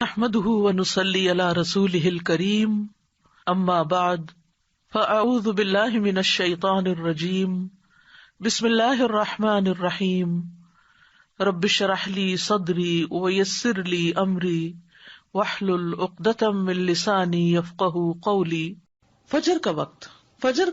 نحمده ونصلي على رسوله الكريم اما بعد فاعوذ بالله من الشيطان الرجيم بسم الله الرحمن الرحيم رب اشرح لي صدري ويسر لي امري واحلل عقدة من لساني يفقهوا قولي۔ فجر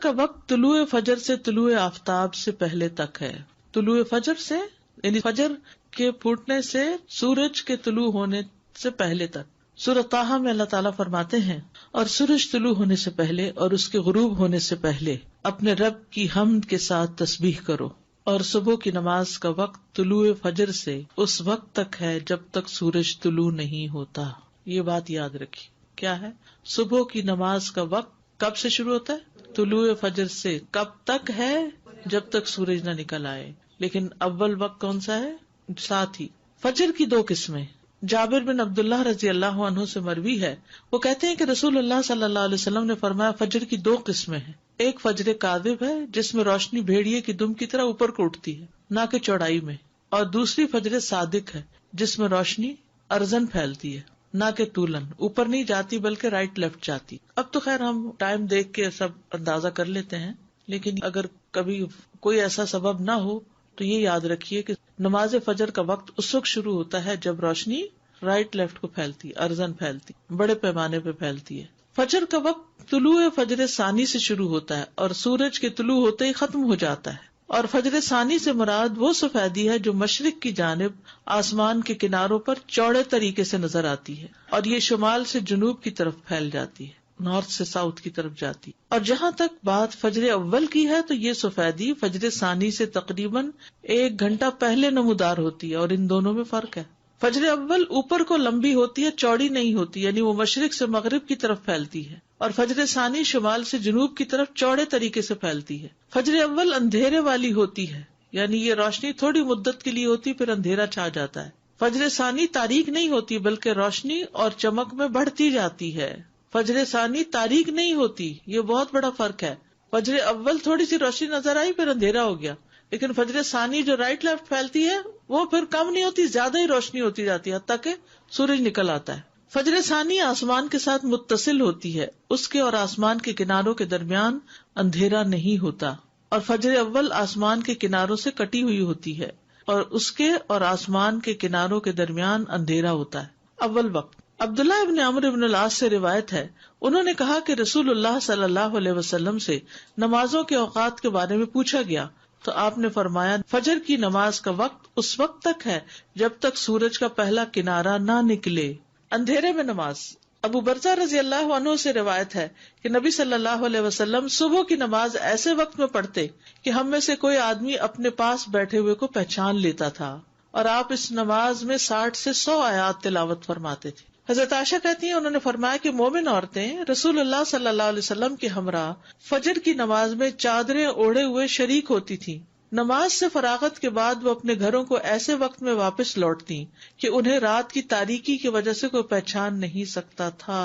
کا وقت طلوع فجر سے طلوع آفتاب سے پہلے تک ہے۔ طلوع فجر سے یعنی فجر کے پھوٹنے سے سورج کے طلوع ہونے سے پہلے تک۔ سورۃ طٰہٰ میں اللہ تعالیٰ فرماتے ہیں اور سورج طلوع ہونے سے پہلے اور اس کے غروب ہونے سے پہلے اپنے رب کی حمد کے ساتھ تسبیح کرو، اور صبح کی نماز کا وقت طلوع فجر سے اس وقت تک ہے جب تک سورج طلوع نہیں ہوتا۔ یہ بات یاد رکھی، کیا ہے؟ صبح کی نماز کا وقت کب سے شروع ہوتا ہے؟ طلوع فجر سے۔ کب تک ہے؟ جب تک سورج نہ نکل آئے۔ لیکن اول وقت کون سا ہے؟ ساتھ ہی فجر کی دو قسمیں۔ جابر بن عبداللہ رضی اللہ عنہ سے مروی ہے، وہ کہتے ہیں کہ رسول اللہ صلی اللہ علیہ وسلم نے فرمایا فجر کی دو قسمیں ہیں، ایک فجر کاذب ہے جس میں روشنی بھیڑیے کی دم کی طرح اوپر کو اٹھتی ہے نہ کہ چوڑائی میں، اور دوسری فجر صادق ہے جس میں روشنی ارزن پھیلتی ہے نہ کہ طولن، اوپر نہیں جاتی بلکہ رائٹ لیفٹ جاتی۔ اب تو خیر ہم ٹائم دیکھ کے سب اندازہ کر لیتے ہیں، لیکن اگر کبھی کوئی ایسا سبب نہ ہو تو یہ یاد رکھیے کہ نماز فجر کا وقت اس وقت شروع ہوتا ہے جب روشنی رائٹ لیفٹ کو پھیلتی، ارزن پھیلتی، بڑے پیمانے پہ پھیلتی ہے۔ فجر کا وقت طلوع فجر ثانی سے شروع ہوتا ہے اور سورج کے طلوع ہوتے ہی ختم ہو جاتا ہے، اور فجر ثانی سے مراد وہ سفیدی ہے جو مشرق کی جانب آسمان کے کناروں پر چوڑے طریقے سے نظر آتی ہے، اور یہ شمال سے جنوب کی طرف پھیل جاتی ہے، نارتھ سے ساؤتھ کی طرف جاتی۔ اور جہاں تک بات فجر اول کی ہے تو یہ سفیدی فجر ثانی سے تقریباً 1 گھنٹہ پہلے نمودار ہوتی ہے، اور ان دونوں میں فرق ہے۔ فجر اول اوپر کو لمبی ہوتی ہے، چوڑی نہیں ہوتی، یعنی وہ مشرق سے مغرب کی طرف پھیلتی ہے، اور فجر ثانی شمال سے جنوب کی طرف چوڑے طریقے سے پھیلتی ہے۔ فجر اول اندھیرے والی ہوتی ہے، یعنی یہ روشنی تھوڑی مدت کے لیے ہوتی پھر اندھیرا چھا جاتا ہے۔ فجر ثانی تاریک نہیں ہوتی بلکہ روشنی اور چمک میں بڑھتی جاتی ہے۔ فجر ثانی تاریک نہیں ہوتی، یہ بہت بڑا فرق ہے۔ فجر اول تھوڑی سی روشنی نظر آئی پھر اندھیرا ہو گیا، لیکن فجر ثانی جو رائٹ لیفٹ پھیلتی ہے وہ پھر کم نہیں ہوتی، زیادہ ہی روشنی ہوتی جاتی ہے حتیٰ کہ سورج نکل آتا ہے۔ فجر ثانی آسمان کے ساتھ متصل ہوتی ہے، اس کے اور آسمان کے کناروں کے درمیان اندھیرا نہیں ہوتا، اور فجر اول آسمان کے کناروں سے کٹی ہوئی ہوتی ہے اور اس کے اور آسمان کے کناروں کے درمیان اندھیرا ہوتا ہے۔ اول وقت عبداللہ ابن عمرو ابن العاص سے روایت ہے، انہوں نے کہا کہ رسول اللہ صلی اللہ علیہ وسلم سے نمازوں کے اوقات کے بارے میں پوچھا گیا تو آپ نے فرمایا فجر کی نماز کا وقت اس وقت تک ہے جب تک سورج کا پہلا کنارہ نہ نکلے۔ اندھیرے میں نماز۔ ابو برزہ رضی اللہ عنہ سے روایت ہے کہ نبی صلی اللہ علیہ وسلم صبح کی نماز ایسے وقت میں پڑھتے کہ ہم میں سے کوئی آدمی اپنے پاس بیٹھے ہوئے کو پہچان لیتا تھا، اور آپ اس نماز میں 60 سے 100 آیات تلاوت فرماتے تھے۔ حضرت عائشہ کہتی ہیں انہوں نے فرمایا کہ مومن عورتیں رسول اللہ صلی اللہ علیہ وسلم کے ہمراہ فجر کی نماز میں چادریں اوڑھے ہوئے شریک ہوتی تھیں۔ نماز سے فراغت کے بعد وہ اپنے گھروں کو ایسے وقت میں واپس لوٹتی کہ انہیں رات کی تاریکی کی وجہ سے کوئی پہچان نہیں سکتا تھا۔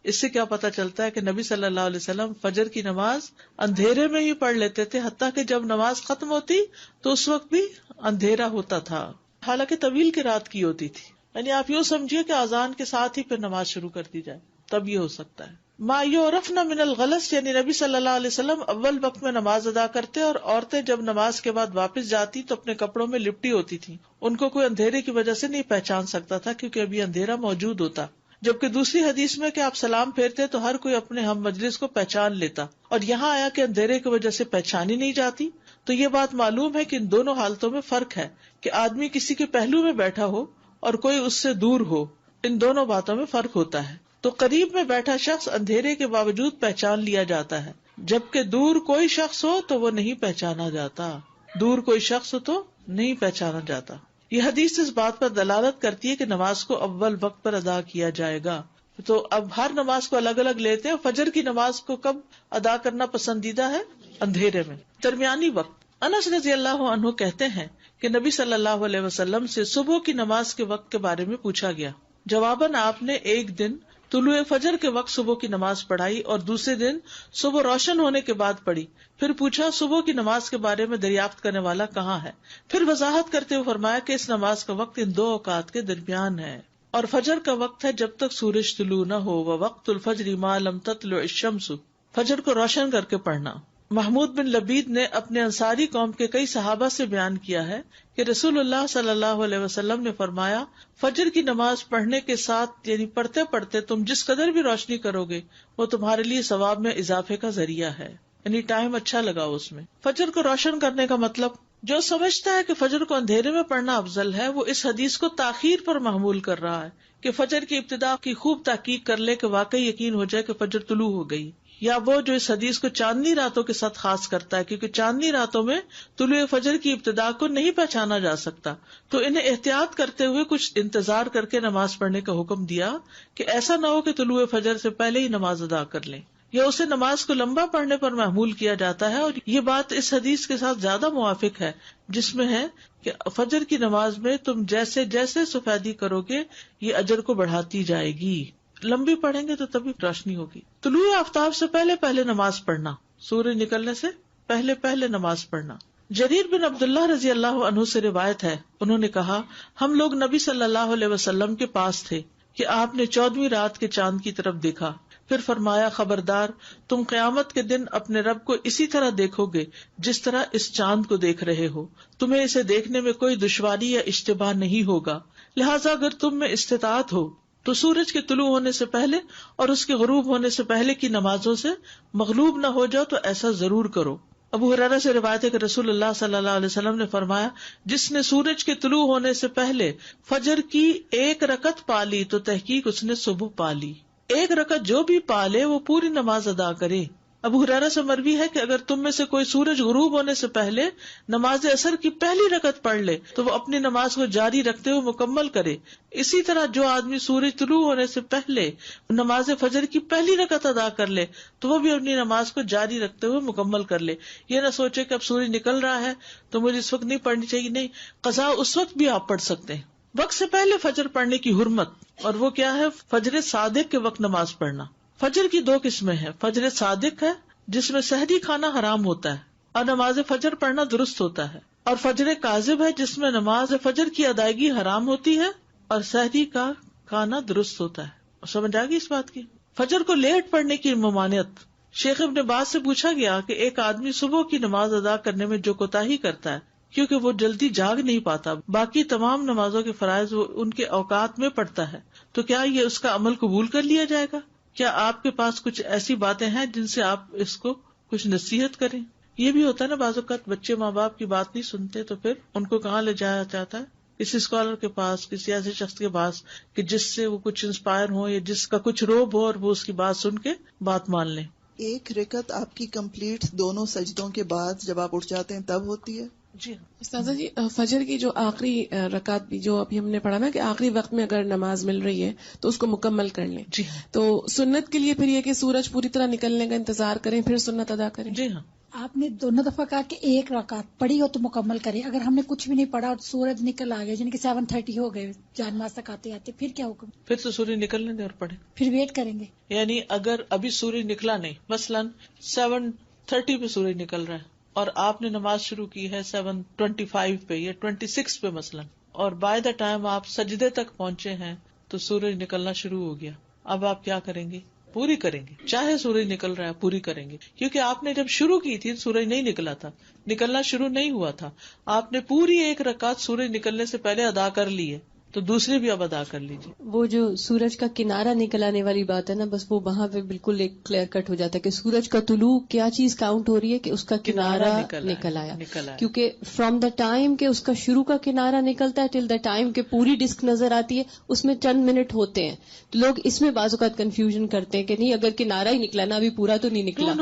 اس سے کیا پتہ چلتا ہے کہ نبی صلی اللہ علیہ وسلم فجر کی نماز اندھیرے میں ہی پڑھ لیتے تھے، حتیٰ کہ جب نماز ختم ہوتی تو اس وقت بھی اندھیرا ہوتا تھا، حالانکہ طویل کی رات کی ہوتی تھی۔ یعنی آپ یوں سمجھیے کہ اذان کے ساتھ ہی پھر نماز شروع کر دی جائے، تب یہ ہو سکتا ہے۔ ما یعرفن من الغلس، یعنی نبی صلی اللہ علیہ وسلم اول وقت میں نماز ادا کرتے، اور عورتیں جب نماز کے بعد واپس جاتی تو اپنے کپڑوں میں لپٹی ہوتی تھیں، ان کو کوئی اندھیرے کی وجہ سے نہیں پہچان سکتا تھا کیونکہ ابھی اندھیرا موجود ہوتا۔ جبکہ دوسری حدیث میں کہ آپ سلام پھیرتے تو ہر کوئی اپنے ہم مجلس کو پہچان لیتا، اور یہاں آیا کہ اندھیرے کی وجہ سے پہچانی نہیں جاتی۔ تو یہ بات معلوم ہے کہ ان دونوں حالتوں میں فرق ہے کہ آدمی کسی کے پہلو میں بیٹھا ہو اور کوئی اس سے دور ہو، ان دونوں باتوں میں فرق ہوتا ہے۔ تو قریب میں بیٹھا شخص اندھیرے کے باوجود پہچان لیا جاتا ہے، جبکہ دور کوئی شخص ہو تو وہ نہیں پہچانا جاتا، دور کوئی شخص ہو تو نہیں پہچانا جاتا۔ یہ حدیث اس بات پر دلالت کرتی ہے کہ نماز کو اول وقت پر ادا کیا جائے گا۔ تو اب ہر نماز کو الگ الگ لیتے ہیں، فجر کی نماز کو کب ادا کرنا پسندیدہ ہے؟ اندھیرے میں۔ درمیانی وقت۔ انس رضی اللہ عنہ کہتے ہیں کہ نبی صلی اللہ علیہ وسلم سے صبح کی نماز کے وقت کے بارے میں پوچھا گیا، جواباً آپ نے ایک دن طلوع فجر کے وقت صبح کی نماز پڑھائی اور دوسرے دن صبح روشن ہونے کے بعد پڑھی۔ پھر پوچھا صبح کی نماز کے بارے میں دریافت کرنے والا کہاں ہے؟ پھر وضاحت کرتے ہوئے فرمایا کہ اس نماز کا وقت ان 2 اوقات کے درمیان ہے، اور فجر کا وقت ہے جب تک سورج طلوع نہ ہو، ووقت الفجر ما لم تطلع الشمس، فجر کو روشن کر کے پڑھنا۔ محمود بن لبید نے اپنے انصاری قوم کے کئی صحابہ سے بیان کیا ہے کہ رسول اللہ صلی اللہ علیہ وسلم نے فرمایا، فجر کی نماز پڑھنے کے ساتھ یعنی پڑھتے پڑھتے تم جس قدر بھی روشنی کرو گے وہ تمہارے لیے ثواب میں اضافے کا ذریعہ ہے، یعنی ٹائم اچھا لگا اس میں۔ فجر کو روشن کرنے کا مطلب، جو سمجھتا ہے کہ فجر کو اندھیرے میں پڑھنا افضل ہے وہ اس حدیث کو تاخیر پر محمول کر رہا ہے کہ فجر کی ابتدا کی خوب تحقیق کر لے کہ واقعی یقین ہو جائے کہ فجر طلوع ہو گئی، یا وہ جو اس حدیث کو چاندنی راتوں کے ساتھ خاص کرتا ہے کیونکہ چاندنی راتوں میں طلوع فجر کی ابتدا کو نہیں پہچانا جا سکتا، تو انہیں احتیاط کرتے ہوئے کچھ انتظار کر کے نماز پڑھنے کا حکم دیا کہ ایسا نہ ہو کہ طلوع فجر سے پہلے ہی نماز ادا کر لیں، یا اسے نماز کو لمبا پڑھنے پر محمول کیا جاتا ہے۔ اور یہ بات اس حدیث کے ساتھ زیادہ موافق ہے جس میں ہے کہ فجر کی نماز میں تم جیسے جیسے سفیدی کرو گے یہ اجر کو بڑھاتی جائے گی، لمبی پڑھیں گے تو تبھی روشنی ہوگی۔ طلوع آفتاب سے پہلے پہلے نماز پڑھنا، سورج نکلنے سے پہلے پہلے نماز پڑھنا۔ جریر بن عبداللہ رضی اللہ عنہ سے روایت ہے، انہوں نے کہا، ہم لوگ نبی صلی اللہ علیہ وسلم کے پاس تھے کہ آپ نے 14ویں رات کے چاند کی طرف دیکھا، پھر فرمایا، خبردار، تم قیامت کے دن اپنے رب کو اسی طرح دیکھو گے جس طرح اس چاند کو دیکھ رہے ہو، تمہیں اسے دیکھنے میں کوئی دشواری یا اشتباہ نہیں ہوگا، لہٰذا اگر تم میں استطاعت ہو تو سورج کے طلوع ہونے سے پہلے اور اس کے غروب ہونے سے پہلے کی نمازوں سے مغلوب نہ ہو جاؤ تو ایسا ضرور کرو۔ ابو ہریرہ سے روایت ہے کہ رسول اللہ صلی اللہ علیہ وسلم نے فرمایا، جس نے سورج کے طلوع ہونے سے پہلے فجر کی 1 رکعت پا لی تو تحقیق اس نے صبح پا لی۔ 1 رکعت جو بھی پا لے وہ پوری نماز ادا کرے۔ ابو ہریرہ سے مروی ہے کہ اگر تم میں سے کوئی سورج غروب ہونے سے پہلے نماز عصر کی پہلی رکعت پڑھ لے تو وہ اپنی نماز کو جاری رکھتے ہوئے مکمل کرے، اسی طرح جو آدمی سورج طلوع ہونے سے پہلے نماز فجر کی پہلی رکعت ادا کر لے تو وہ بھی اپنی نماز کو جاری رکھتے ہوئے مکمل کر لے۔ یہ نہ سوچے کہ اب سورج نکل رہا ہے تو مجھے اس وقت نہیں پڑھنی چاہیے، نہیں، قضا اس وقت بھی آپ پڑھ سکتے ہیں۔ وقت سے پہلے فجر پڑھنے کی حرمت، اور وہ کیا ہے؟ فجر صادق کے وقت نماز پڑھنا۔ فجر کی 2 قسمیں ہیں، فجر صادق ہے جس میں سحری کھانا حرام ہوتا ہے اور نماز فجر پڑھنا درست ہوتا ہے، اور فجر کاذب ہے جس میں نماز فجر کی ادائیگی حرام ہوتی ہے اور سحری کا کھانا درست ہوتا ہے۔ سمجھ آ گئی اس بات کی؟ فجر کو لیٹ پڑھنے کی ممانعت، شیخ ابن باز سے پوچھا گیا کہ ایک آدمی صبح کی نماز ادا کرنے میں جو کوتاہی کرتا ہے کیونکہ وہ جلدی جاگ نہیں پاتا، باقی تمام نمازوں کے فرائض وہ ان کے اوقات میں پڑھتا ہے، تو کیا یہ اس کا عمل قبول کر لیا جائے گا؟ کیا آپ کے پاس کچھ ایسی باتیں ہیں جن سے آپ اس کو کچھ نصیحت کریں؟ یہ بھی ہوتا ہے نا، بعض اوقات بچے ماں باپ کی بات نہیں سنتے تو پھر ان کو کہاں لے جایا جاتا ہے؟ کسی اسکالر کے پاس، کسی ایسے شخص کے پاس کہ جس سے وہ کچھ انسپائر ہو یا جس کا کچھ روب ہو اور وہ اس کی بات سن کے بات مان لیں۔ 1 رکعت آپ کی کمپلیٹ دونوں سجدوں کے بعد جب آپ اٹھ جاتے ہیں تب ہوتی ہے؟ جی استاذہ جی، فجر کی جو آخری رکعت بھی جو ابھی ہم نے پڑھا نا کہ آخری وقت میں اگر نماز مل رہی ہے تو اس کو مکمل کر لیں، جی تو سنت کے لیے پھر یہ کہ سورج پوری طرح نکلنے کا انتظار کریں پھر سنت ادا کریں؟ جی ہاں، آپ نے دونوں دفعہ کہا کہ 1 رکعت پڑھی ہو تو مکمل کریں، اگر ہم نے کچھ بھی نہیں پڑھا اور سورج نکل آ گیا یعنی کہ 7:30 ہو گئے جان نماز تک آتے آتے، پھر کیا حکم؟ پھر تو سورج نکلنے دیں اور پڑھیں۔ پھر ویٹ کریں گے؟ یعنی اگر ابھی سورج نکلا نہیں، مثلاً 7:30 پہ سورج نکل رہا ہے اور آپ نے نماز شروع کی ہے 7:25 پہ یا 26 پہ مثلاً، اور بائی دا ٹائم آپ سجدے تک پہنچے ہیں تو سورج نکلنا شروع ہو گیا، اب آپ کیا کریں گے؟ پوری کریں گے، چاہے سورج نکل رہا ہے پوری کریں گے، کیونکہ آپ نے جب شروع کی تھی سورج نہیں نکلا تھا، نکلنا شروع نہیں ہوا تھا، آپ نے پوری 1 رکعت سورج نکلنے سے پہلے ادا کر لی ہے تو دوسری بھی اب ادا کر لیجیے۔ وہ جو سورج کا کنارہ نکل آنے والی بات ہے نا، بس وہ وہاں پہ بالکل ایک کلیئر کٹ ہو جاتا ہے کہ سورج کا طلوع کیا چیز کاؤنٹ ہو رہی ہے کہ اس کا کنارہ نکل آیا، کیونکہ فرام دا ٹائم کہ اس کا شروع کا کنارہ نکلتا ہے ٹل دا ٹائم کہ پوری ڈسک نظر آتی ہے اس میں چند منٹ ہوتے ہیں، تو لوگ اس میں بعض اوقات کنفیوژن کرتے ہیں کہ نہیں اگر کنارہ ہی نکلا نا ابھی پورا تو نہیں نکلا،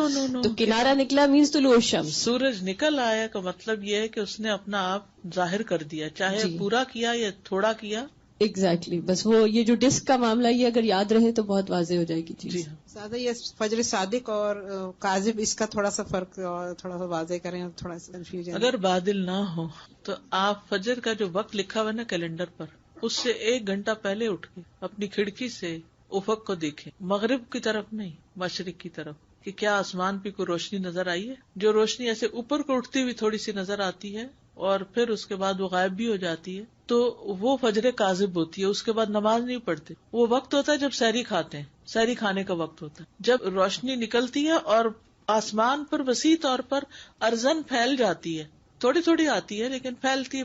تو کنارہ نکلا مینس طلوع الشمس، سورج نکل آیا کا مطلب یہ ہے کہ اس نے اپنا آپ ظاہر کر دیا، چاہے پورا کیا یا تھوڑا کیا۔ ایگزیکٹلی، بس وہ یہ جو ڈسک کا معاملہ یہ اگر یاد رہے تو بہت واضح ہو جائے گی چیز۔ جی زیادہ یہ فجر صادق اور کاذب اس کا تھوڑا سا فرق اور تھوڑا سا واضح کریں، اور تھوڑا سا کنفیوژن۔ اگر بادل نہ ہو تو آپ فجر کا جو وقت لکھا ہوا نا کیلنڈر پر، اس سے 1 گھنٹہ پہلے اٹھ کے اپنی کھڑکی سے افق کو دیکھیں، مغرب کی طرف نہیں، مشرق کی طرف، کہ کیا آسمان پہ کوئی روشنی نظر آئی ہے۔ جو روشنی ایسے اوپر کو اٹھتی ہوئی تھوڑی سی نظر آتی ہے اور پھر اس کے بعد وہ غائب بھی ہو جاتی ہے تو وہ فجر کاذب ہوتی ہے. اس کے بعد نماز نہیں پڑھتے. وہ وقت ہوتا ہے جب سحری کھاتے ہیں, سحری کھانے کا وقت ہوتا ہے, جب روشنی نکلتی ہے اور آسمان پر وسیع طور پر ارزن پھیل جاتی ہے, تھوڑی تھوڑی آتی ہے لیکن پھیلتی ہے.